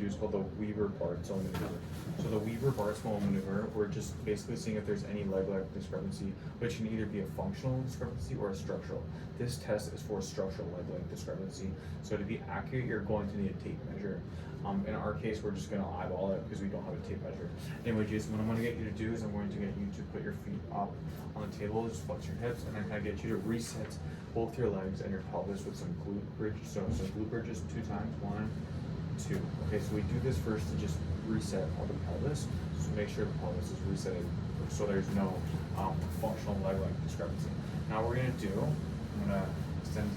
Is called the Weaver-Barstow maneuver. So the Weaver-Barstow maneuver, we're just basically seeing if there's any leg length discrepancy, which can either be a functional discrepancy or a structural. This test is for structural leg length discrepancy. So to be accurate, you're going to need a tape measure. In our case, we're just going to eyeball it because we don't have a tape measure. Anyway, Jason, what I'm going to get you to do is I'm going to get you to put your feet up on the table, just flex your hips, and I'm going to get you to reset both your legs and your pelvis with some glute bridges. So some glute bridges 2 times. 1, 2. Okay, so we do this first to just reset all the pelvis. So make sure the pelvis is resetted so there's no functional leg length discrepancy. Now what we're gonna do, I'm gonna extend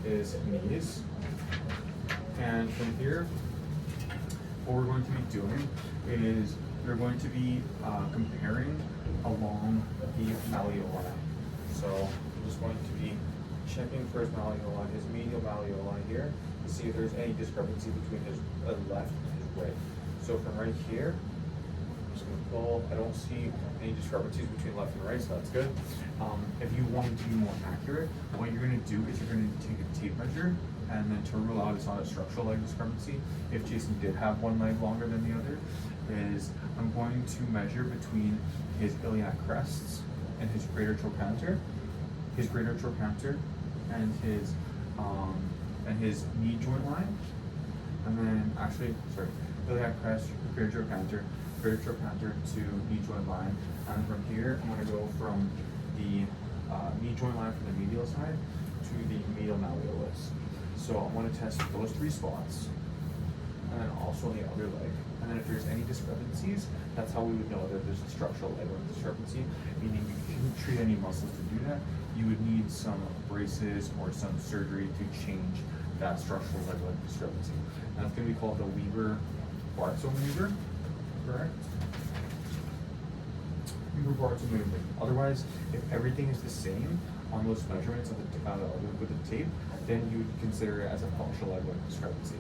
his knees. And from here, what we're going to be doing is we're going to be comparing along the malleoli. So I'm just going to be checking for his malleoli, his medial malleoli here, to see if there's any discrepancy between his left and his right. So from right here, I'm just going to pull. I don't see any discrepancies between left and right, so that's good. If you want to be more accurate, what you're going to do is you're going to take a tape measure, and then to rule out it's not a structural leg discrepancy, if Jason did have one leg longer than the other, is I'm going to measure between his iliac crests and his greater trochanter, and his knee joint line, and then iliac crest, greater trochanter to knee joint line, and from here I'm going to go from the knee joint line from the medial side to the medial malleolus. So I'm going to test those 3 spots, and then also on the other leg. And then if there's any discrepancies, that's how we would know that there's a structural leg length discrepancy, meaning you couldn't treat any muscles to do that. You would need some braces or some surgery to change that structural leg length discrepancy. And that's going to be called the Weaver-Barstow maneuver, correct? Weaver-Barstow maneuver. Otherwise, if everything is the same on those measurements of with the tape, then you would consider it as a functional leg length discrepancy.